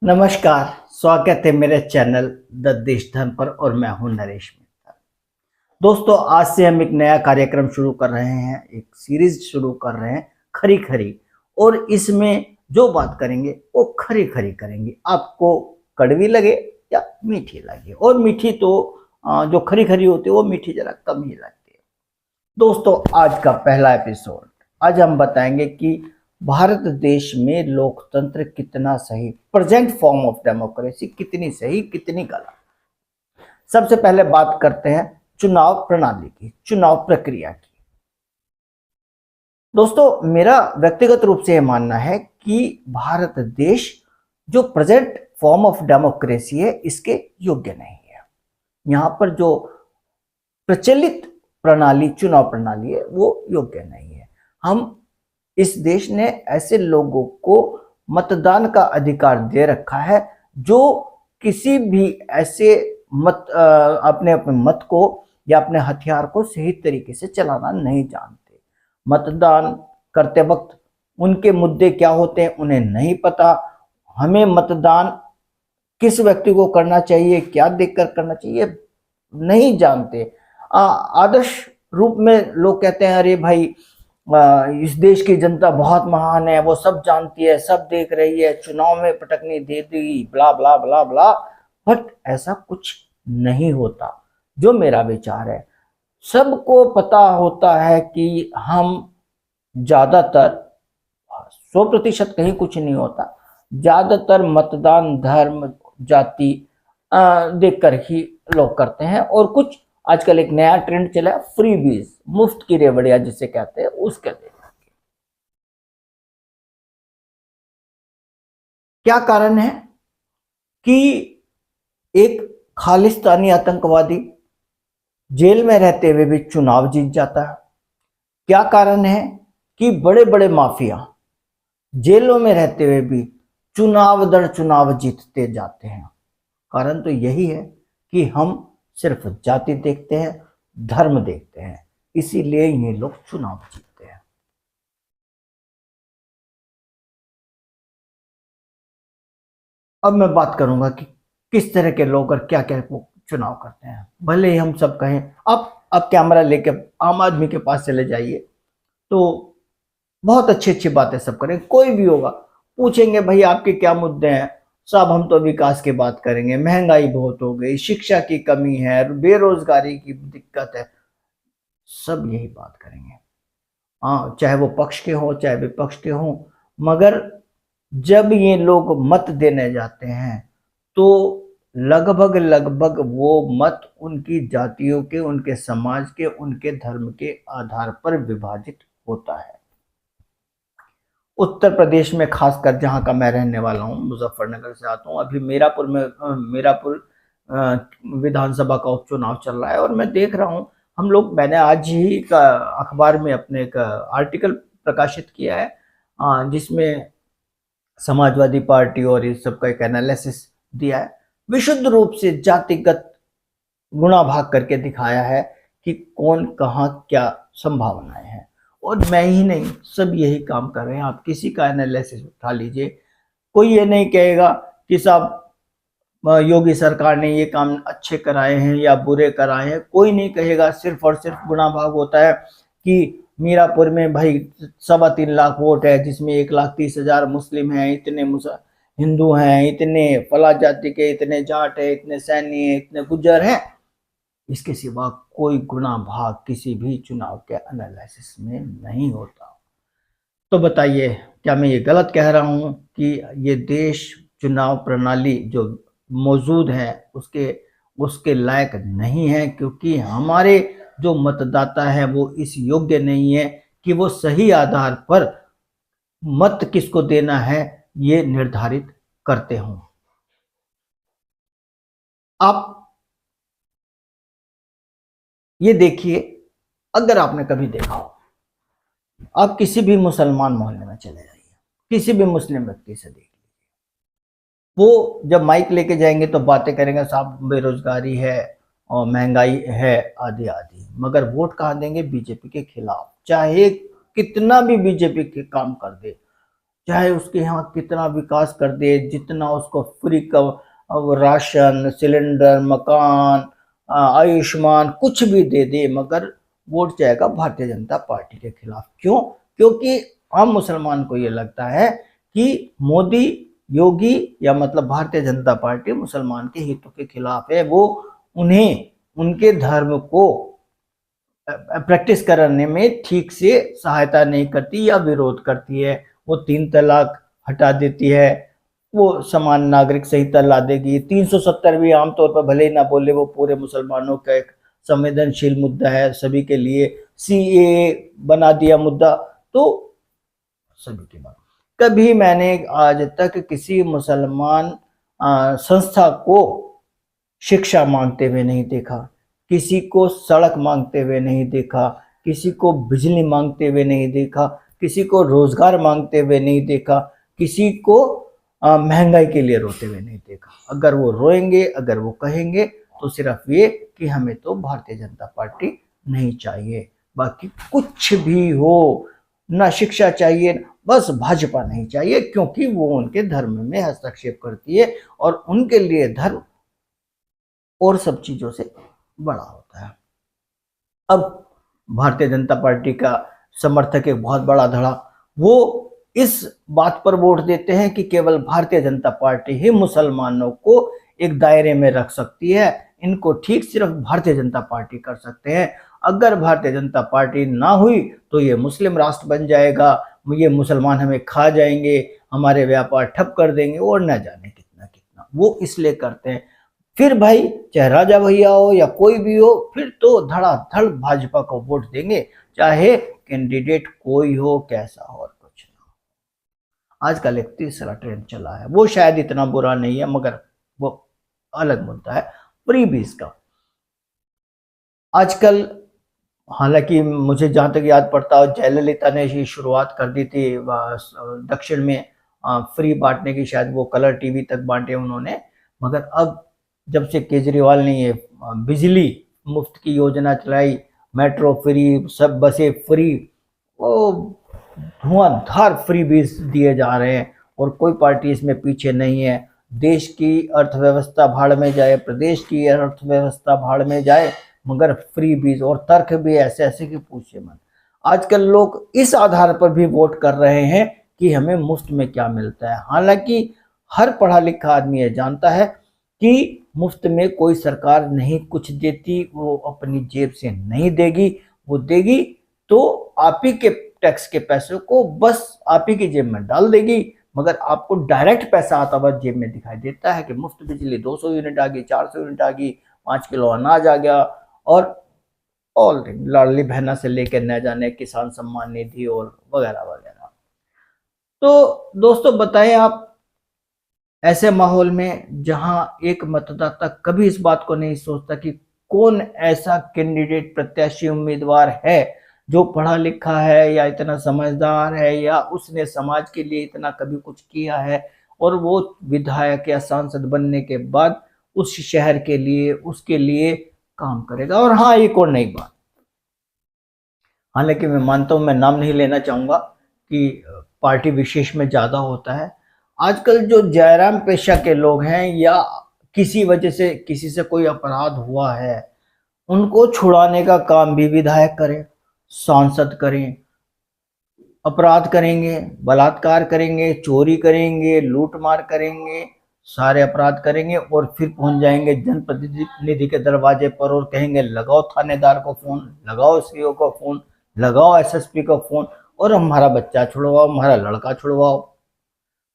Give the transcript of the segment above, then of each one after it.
नमस्कार। स्वागत है मेरे चैनल द देश धर्म पर और मैं हूं नरेश मित्तल। दोस्तों, आज से हम एक नया कार्यक्रम शुरू कर रहे हैं, एक सीरीज शुरू कर रहे हैं, खरी खरी। और इसमें जो बात करेंगे वो खरी खरी करेंगे, आपको कड़वी लगे या मीठी लगे। और मीठी तो जो खरी खरी होती है वो मीठी जरा कम ही लगती है। दोस्तों, आज का पहला एपिसोड, आज हम बताएंगे कि भारत देश में लोकतंत्र कितना सही, प्रेजेंट फॉर्म ऑफ डेमोक्रेसी कितनी सही कितनी गलत। सबसे पहले बात करते हैं चुनाव प्रणाली की, चुनाव प्रक्रिया की। दोस्तों, मेरा व्यक्तिगत रूप से यह मानना है कि भारत देश जो प्रेजेंट फॉर्म ऑफ डेमोक्रेसी है इसके योग्य नहीं है। यहां पर जो प्रचलित प्रणाली, चुनाव प्रणाली है, वो योग्य नहीं है। हम इस देश ने ऐसे लोगों को मतदान का अधिकार दे रखा है जो किसी भी ऐसे अपने मत को या अपने हथियार को सही तरीके से चलाना नहीं जानते। मतदान करते वक्त उनके मुद्दे क्या होते हैं उन्हें नहीं पता। हमें मतदान किस व्यक्ति को करना चाहिए, क्या देखकर करना चाहिए, नहीं जानते। आदर्श रूप में लोग कहते हैं, अरे भाई, इस देश की जनता बहुत महान है, वो सब जानती है, सब देख रही है, चुनाव में पटकनी दे दी, ब्ला ब्ला ब्ला ब्ला। बट ऐसा कुछ नहीं होता। जो मेरा विचार है, सबको पता होता है कि हम ज्यादातर 100% कहीं कुछ नहीं होता, ज्यादातर मतदान धर्म जाति देखकर ही लोग करते हैं। और कुछ आजकल एक नया ट्रेंड चला है, फ्री बीज, मुफ्त की रेवड़ियां जिसे कहते हैं, उसके लिए। क्या कारण है कि एक खालिस्तानी आतंकवादी जेल में रहते हुए भी चुनाव जीत जाता है? क्या कारण है कि बड़े बड़े माफिया जेलों में रहते हुए भी चुनाव दर चुनाव जीतते जाते हैं? कारण तो यही है कि हम सिर्फ जाति देखते हैं, धर्म देखते हैं, इसीलिए ये लोग चुनाव जीतते हैं। अब मैं बात करूंगा कि किस तरह के लोग और क्या क्या चुनाव करते हैं। भले ही हम सब कहें, आप कैमरा लेके आम आदमी के पास चले जाइए तो बहुत अच्छी अच्छी बातें सब करें, कोई भी होगा, पूछेंगे भाई आपके क्या मुद्दे हैं, साहब हम तो विकास की बात करेंगे, महंगाई बहुत हो गई, शिक्षा की कमी है, बेरोजगारी की दिक्कत है, सब यही बात करेंगे। हाँ, चाहे वो पक्ष के हो चाहे विपक्ष के हो। मगर जब ये लोग मत देने जाते हैं तो लगभग लगभग वो मत उनकी जातियों के, उनके समाज के, उनके धर्म के आधार पर विभाजित होता है। उत्तर प्रदेश में खासकर, जहाँ का मैं रहने वाला हूँ, मुजफ्फरनगर से आता हूँ, अभी मीरापुर में मीरापुर विधानसभा का उपचुनाव चल रहा है। और मैं देख रहा हूँ, मैंने आज ही का अखबार में अपने एक आर्टिकल प्रकाशित किया है, जिसमें समाजवादी पार्टी और इस सब का एक एनालिसिस दिया है। विशुद्ध रूप से जातिगत गुणा भाग करके दिखाया है कि कौन कहाँ क्या संभावनाएं हैं। और मैं ही नहीं, सब यही काम कर रहे हैं। आप किसी का एनालिसिस उठा लीजिए, कोई ये नहीं कहेगा कि साहब योगी सरकार ने ये काम अच्छे कराए हैं या बुरे कराए हैं, कोई नहीं कहेगा। सिर्फ और सिर्फ गुणा भाग होता है कि मीरापुर में भाई 3.25 लाख वोट है, जिसमें 1,30,000 मुस्लिम हैं, इतने हिंदू हैं, इतने फला जाति के, इतने जाट है, इतने सैनी है, इतने गुज्जर हैं। इसके सिवा कोई गुणा भाग किसी भी चुनाव के एनालिसिस में नहीं होता। तो बताइए, क्या मैं ये गलत कह रहा हूं कि ये देश चुनाव प्रणाली जो मौजूद है उसके उसके लायक नहीं है? क्योंकि हमारे जो मतदाता है वो इस योग्य नहीं है कि वो सही आधार पर मत किसको देना है ये निर्धारित करते हों। आप ये देखिए, अगर आपने कभी देखा हो, आप किसी भी मुसलमान मोहल्ले में चले जाइए, किसी भी मुस्लिम व्यक्ति से देख लीजिए, वो जब माइक लेके जाएंगे तो बातें करेंगे, साहब बेरोजगारी है और महंगाई है, आदि आदि। मगर वोट कहाँ देंगे? बीजेपी के खिलाफ, चाहे कितना भी बीजेपी के काम कर दे, चाहे उसके यहाँ कितना विकास कर दे, जितना उसको फ्री का राशन, सिलेंडर, मकान, आयुष्मान कुछ भी दे दे, मगर वोट जाएगा भारतीय जनता पार्टी के खिलाफ। क्यों? क्योंकि आम मुसलमान को ये लगता है कि मोदी, योगी या मतलब भारतीय जनता पार्टी मुसलमान के हितों के खिलाफ है। वो उन्हें उनके धर्म को प्रैक्टिस करने में ठीक से सहायता नहीं करती या विरोध करती है। वो 3 तलाक हटा देती है, वो समान नागरिक संहिता ला देगी, 370 भी आमतौर पर भले ही ना बोले, वो पूरे मुसलमानों का एक संवेदनशील मुद्दा है सभी के लिए। सीएए बना दिया मुद्दा, तो सभी की बात। कभी मैंने आज तक किसी मुसलमान संस्था को शिक्षा मांगते हुए नहीं देखा, किसी को सड़क मांगते हुए नहीं देखा, किसी को बिजली मांगते हुए नहीं देखा, किसी को रोजगार मांगते हुए नहीं देखा, किसी को महंगाई के लिए रोते हुए नहीं देखा। अगर वो रोएंगे, अगर वो कहेंगे, तो सिर्फ ये कि हमें तो भारतीय जनता पार्टी नहीं चाहिए, बाकी कुछ भी हो, ना शिक्षा चाहिए, बस भाजपा नहीं चाहिए, क्योंकि वो उनके धर्म में हस्तक्षेप करती है और उनके लिए धर्म और सब चीजों से बड़ा होता है। अब भारतीय जनता पार्टी का समर्थक एक बहुत बड़ा धड़ा, वो इस बात पर वोट देते हैं कि केवल भारतीय जनता पार्टी ही मुसलमानों को एक दायरे में रख सकती है, इनको ठीक सिर्फ भारतीय जनता पार्टी कर सकते हैं। अगर भारतीय जनता पार्टी ना हुई तो ये मुस्लिम राष्ट्र बन जाएगा, ये मुसलमान हमें खा जाएंगे, हमारे व्यापार ठप कर देंगे और न जाने कितना कितना। वो इसलिए करते हैं। फिर भाई चाहे राजा भैया हो या कोई भी हो, फिर तो धड़ाधड़ भाजपा को वोट देंगे, चाहे कैंडिडेट कोई हो, कैसा हो और कुछ ना हो। आजकल एक तीसरा ट्रेंड चला है, वो शायद इतना बुरा नहीं है, मगर वो अलग मुद्दा है, फ्रीबीज का। आजकल हालांकि मुझे जहां तक याद पड़ता है, जयललिता ने ही शुरुआत कर दी थी दक्षिण में फ्री बांटने की, शायद वो कलर टीवी तक बांटे उन्होंने। मगर अब जब से केजरीवाल ने ये बिजली मुफ्त की योजना चलाई, मेट्रो फ्री, सब बसें फ्री, वो धुआंधार फ्री बीज दिए जा रहे हैं और कोई पार्टी इसमें पीछे नहीं है। देश की अर्थव्यवस्था भाड़ में जाए, प्रदेश की अर्थव्यवस्था भाड़ में जाए, मगर फ्री बीज और तर्क भी ऐसे ऐसे कि पूछे मत। आजकल लोग इस आधार पर भी वोट कर रहे हैं कि हमें मुफ्त में क्या मिलता है। हालांकि हर पढ़ा लिखा आदमी ये जानता है कि मुफ्त में कोई सरकार नहीं कुछ देती, वो अपनी जेब से नहीं देगी, वो देगी तो आप ही के टैक्स के पैसों को बस आप ही की जेब में डाल देगी, मगर आपको डायरेक्ट पैसा आता हुआ जेब में दिखाई देता है कि मुफ्त बिजली 200 यूनिट आ गई, 400 यूनिट आ गई, 5 किलो अनाज आ गया, और लाडली बहना से लेकर न जाने किसान सम्मान निधि और वगैरह वगैरह। तो दोस्तों बताएं आप, ऐसे माहौल में जहां एक मतदाता कभी इस बात को नहीं सोचता कि कौन ऐसा कैंडिडेट, प्रत्याशी, उम्मीदवार है जो पढ़ा लिखा है या इतना समझदार है या उसने समाज के लिए इतना कभी कुछ किया है, और वो विधायक या सांसद बनने के बाद उस शहर के लिए, उसके लिए काम करेगा। और हाँ, एक और नई बात, हालांकि मैं मानता हूं, मैं नाम नहीं लेना चाहूंगा कि पार्टी विशेष में ज्यादा होता है, आजकल जो जयराम पेशा के लोग हैं या किसी वजह से किसी से कोई अपराध हुआ है, उनको छुड़ाने का काम भी विधायक करें, सांसद करें। अपराध करेंगे, बलात्कार करेंगे, चोरी करेंगे, लूटमार करेंगे, सारे अपराध करेंगे और फिर पहुंच जाएंगे जनप्रतिनिधि के दरवाजे पर और कहेंगे लगाओ थानेदार को फोन, लगाओ सीओ को फोन, लगाओ एसएसपी को फोन और हमारा बच्चा छुड़वाओ, हमारा लड़का छुड़वाओ।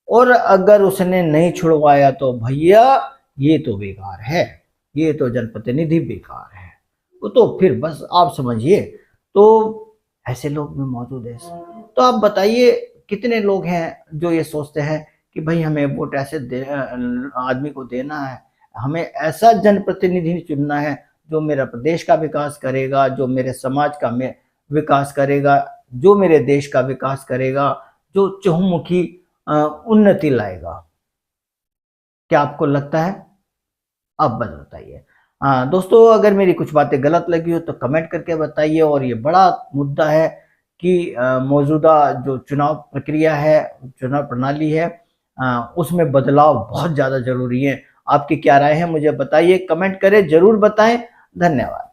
और अगर उसने नहीं छुड़वाया तो भैया ये तो बेकार है, ये तो जनप्रतिनिधि बेकार है, वो तो फिर बस आप समझिए। तो ऐसे लोग भी मौजूद हैं। तो आप बताइए कितने लोग हैं जो ये सोचते हैं कि भाई हमें वोट ऐसे आदमी को देना है, हमें ऐसा जनप्रतिनिधि चुनना है जो मेरा प्रदेश का विकास करेगा, जो मेरे समाज का विकास करेगा, जो मेरे देश का विकास करेगा, जो चहुमुखी उन्नति लाएगा। क्या आपको लगता है? आप बताइए। दोस्तों, अगर मेरी कुछ बातें गलत लगी हो तो कमेंट करके बताइए। और ये बड़ा मुद्दा है कि मौजूदा जो चुनाव प्रक्रिया है, चुनाव प्रणाली है, उसमें बदलाव बहुत ज़्यादा ज़रूरी है। आपकी क्या राय है मुझे बताइए, कमेंट करें, ज़रूर बताएं। धन्यवाद।